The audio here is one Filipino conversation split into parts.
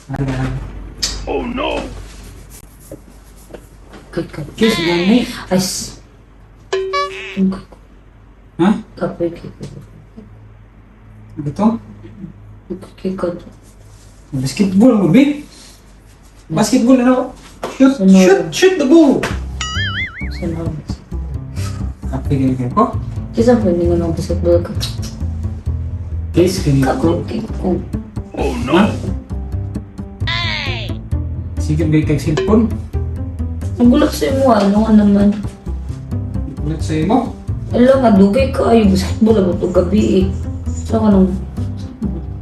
Ayan. Oh no! Kiss gani. Ay, Ha? kapoy kiko. Ito? Kiko. Basketball mo, babe. Basketball ano? Shoot, Sunod. shoot the ball. Salamat. Kapigil ko. Kisa po hindi nga basketball ka. Kiss gani ko. Kapoy kiko. Oh Ha? no! Sige, babe, kag cellphone. Ang gulat sa imo, ano nga naman. Ulit sa'yo mo. Alam nga, dugay ka ay basketball ako ito gabi eh. Saan ka nung,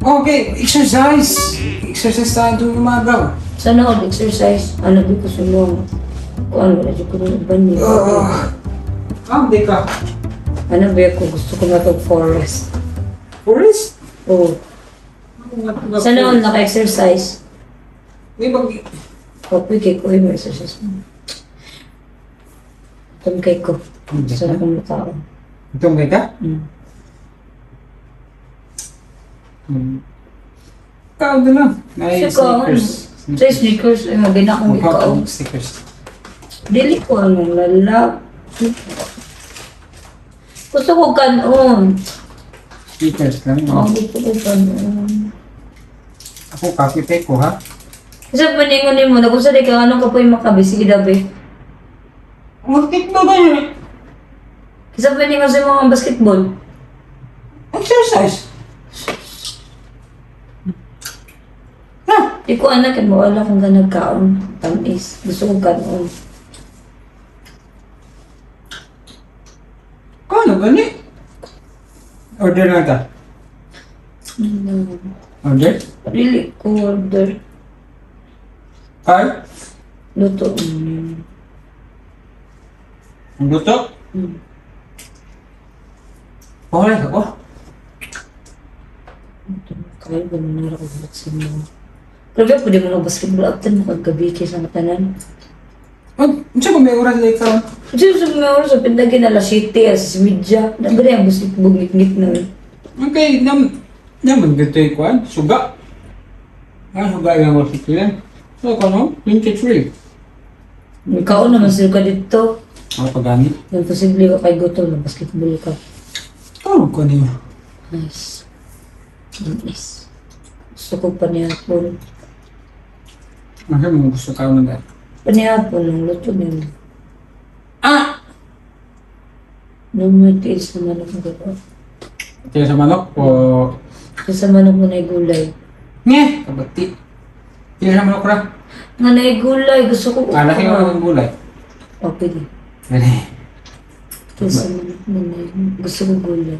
Okay, exercise. Exercise tayo tuwing umaga. sana ako exercise? Ano di ko sumong? Kung ano, wala di ko nung iban niya. Hindi ka. Ano ba ako? Gusto ko na itong forest. Forest? Oo. Sana ako naka-exercise? May bag... Kapoy kiko, may exercise mo. Itong kay ko. Sana kong matao. Itong may ka? Ikaw na lang. May stickers. Sa sneakers, ay maganda akong ikaw. Stickers. Dili ko anong lalap. Gusto ko kanon. Stickers lang. Gusto ko kanon. Ako, copy ko ha? Kasi paningon mo na kung saan ka anong kapoy makabisi dabi. Basketball ba yun? Kasi paningon sa mga basketball. Exercise. Di ko anak, mawala kung ganag kaon. Tamis. Gusto ko kanon. Kano gani? Order lang ka. Order? Really ko order. Card? Luto. Ang luto? Okay ako. Kaya ba nang ako bulat sa mga. Pero pwede mo na basketball after mo kagabi kaysa matanan. Ano siya ba may oras na ikaw? Kasi sa mga oras, sa pindagin na alas 7, alas 6, nagre ang basketball ngit-ngit na. Okay, naman dito yung kuhan. Suga. Suga yung oras ito yan. So, kano? 23. Ikaw naman sila ka dito. Ako pagani. Yung posible ka kay gutom na basketball ka. Kano ko niyo? Nice. Nice. Gusto ko panihapon. Ano mo gusto ka na dahil? Panihapon ng luto niyo. Ah! Nung may tiis na manok mo ko. Kaya sa manok o... Kasi sa manok mo na gulay. Nye! Kabati. Kaya sa manok ra. Nga na gulay, gusto ko. Laki mo ng gulay. Okay di. Gani. Kasi sa manok mo na gusto ko gulay.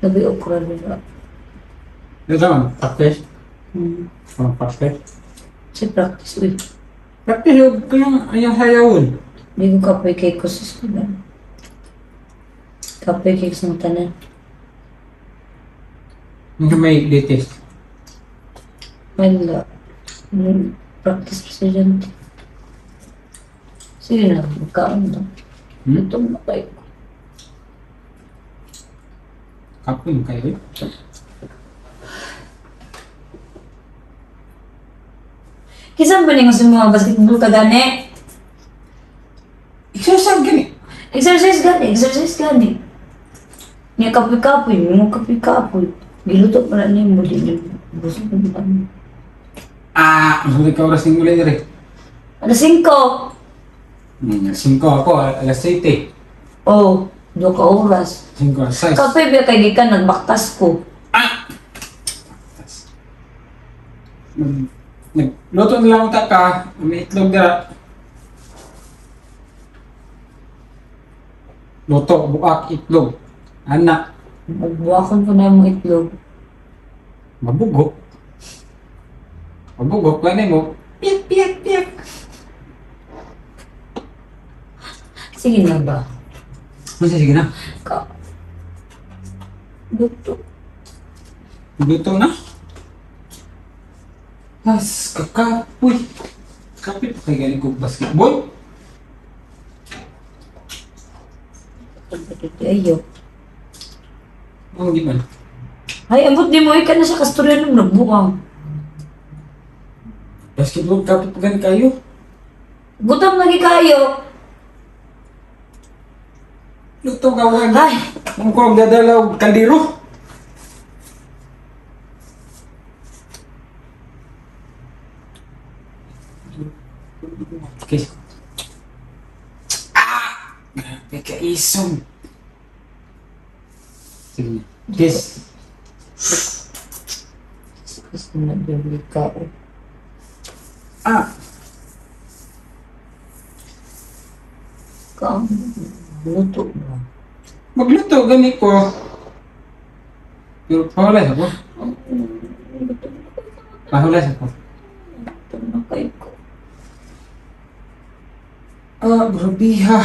Nabi okra nila. Ito naman, practice. Hmm. Practice. Kasi practice uy. Practice yung ayang sayawon. Hindi ko kapoy cake ko sa school. Kapoy cake sa mga tanan. Yung may latest. Wala. Practice ko sa dyan. Sige na, magkaon na. Ito na kayo. Kapoy mo kayo. Kisang ba niyo sa mga basketball ka gani? Exercise gani. Exercise gani. Niya kapoy-kapoy, mga kapoy-kapoy. Giluto pala niya mo din yung gusto ko ba? Ang ka oras ng ulay rin. Alas 5. 5 ako, alas 7. Oh, 2 ka oras. 5 alas 6. Kapoy ba kay gikan nagbaktas ko. Nagluto na lang utak ka, may itlog dira. Luto, buak, itlog. Anak, Magbuwakon ko na yung mga itlog. mabugok. Mabugok, planay mo. Piyak, piyak, piyak. Sige na ba? Sige na. Ka. Luto. Luto na. Kakapoy. Kapit pa kay galing kong basketball. Ayo. Hindi man. Ay, ambot di mo ikan na sa kasturya nung nagbuwang. Siguro kapit pa gani kayo. Gutom lagi kayo. Luto ka wag. Ay, Kung ko dadala og kaldero. Okay. Grabe ka isog. Sige. Kiss. gusto na bibili ka. Ah. Kang luto mo. Magluto gani ko. Pero pahulas ako. Pahulas ako. Ito na kayo ko. Ah, grabe ha.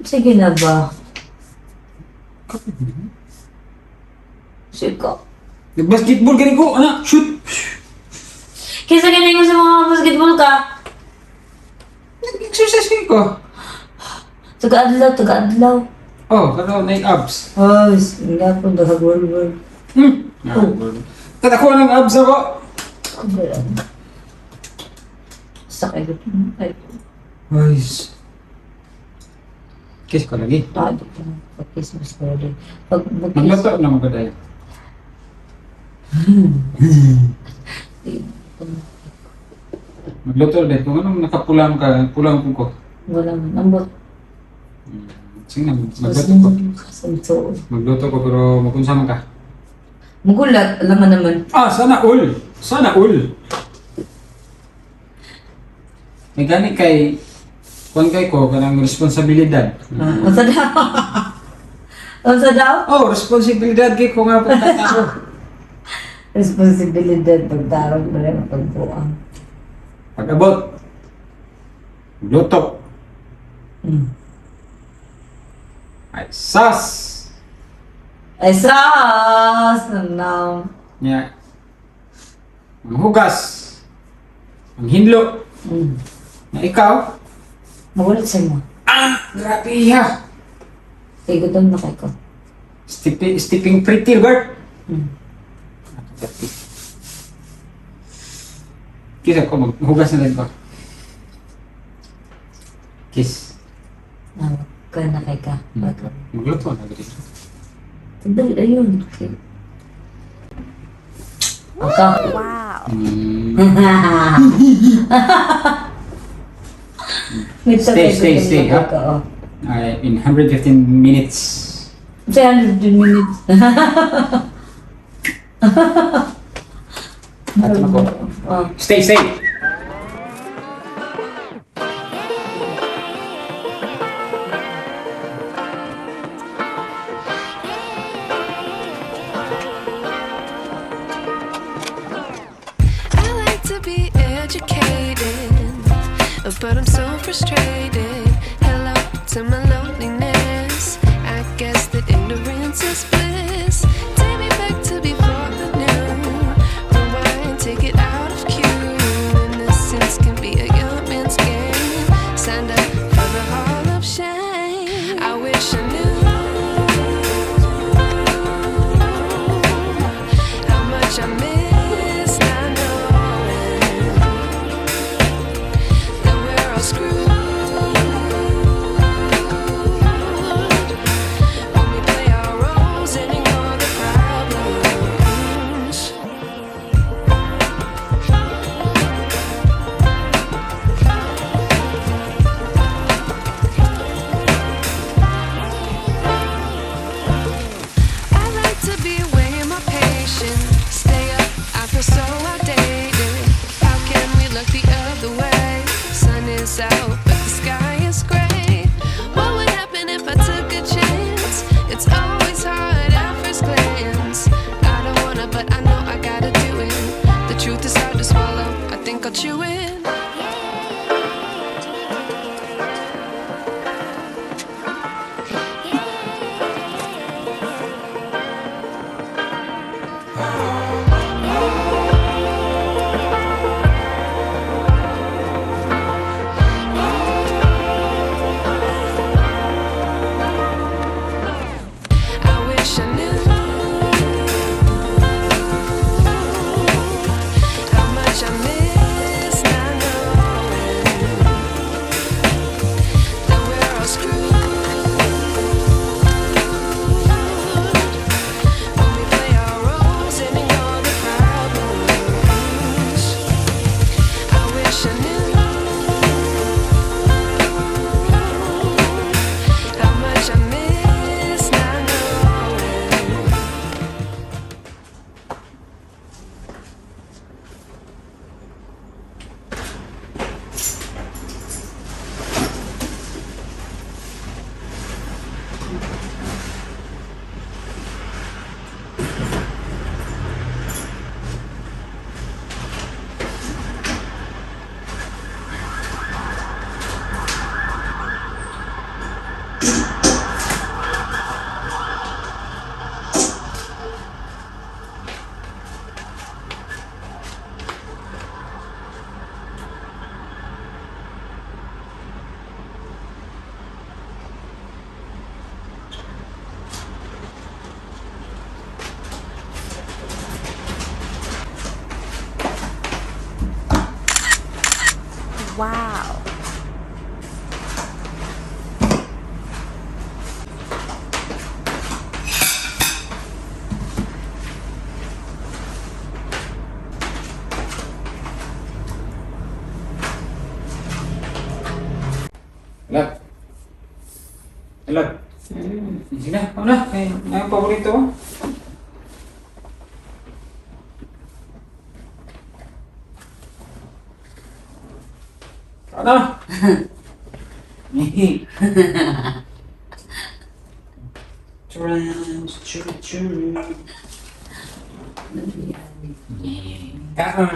Sige na ba? Sige ka. Nag-basketball gani ko, anak. Shoot. Kisa ganyan mo sa mga basketball ka. Nag-exercise gani ko. Taga-adlaw, taga-adlaw. Oh, kano na yung abs. Ay, nga po, nakagwal-wal. Oh. Kada ko ng abs ako. Sakay ko. Ay, Ay. Kiss ko lagi. tado ko na. Pag-Christmas ko rin. Pag Magluto na mo gaday. Magluto ulit. Kung anong nakapulang ka, pulang ko. wala man. Ambot. Sige na, magluto ko. Kasanto. Magluto ko pero magunsama ka. Magulat, alam mo naman. Ah, sana all. Sana all. May gani kay kuan kay ko kanang responsibilidad. Masa daw? Masa daw? Oh, responsibilidad kay ko nga pagkatao. Responsibilidad, pagdarog mo rin, pagbuang. Pag-abot. Luto. Ay, sas. Ay, sas! Ano? Nya. Ang hugas. Ang hinlo. Na ikaw. Magulat sa mo. Ah, grabe ha. Kaya gutom na kayo ko. Stepping pretty, Bert. Kiss ako, maghugas na rin ko. Kiss. Kaya na kayo ka. Magluto na rin. Dali, ayun. Okay. Wow. Stay, ha? In 115 minutes. Say 100 minutes. Ato na ko. Oh. Stay safe. I like to be educated, but I'm so frustrated. Hello to my loneliness. I guess that ignorance is bliss. Take me back to before the noon. Rewind, take it out of cue. Innocence can be a young man's game. Signed up for the hall of shame. I wish I knew how much I missed. I know that we're all screwed when we play our roles and ignore the problems. I like to be way more patient. Stay up, I feel so outdated. How can we look the other way? Sun is out, but the sky is gray. What would happen if I took a chance? It's always hard at first glance. I don't wanna, but I know I gotta do it. The truth is hard to swallow. I think I'll chew it. Wow. Alat. Alat. Sige na, ako na. Kaya, ang paborito ko. Ano? Trans, churu. Kaon.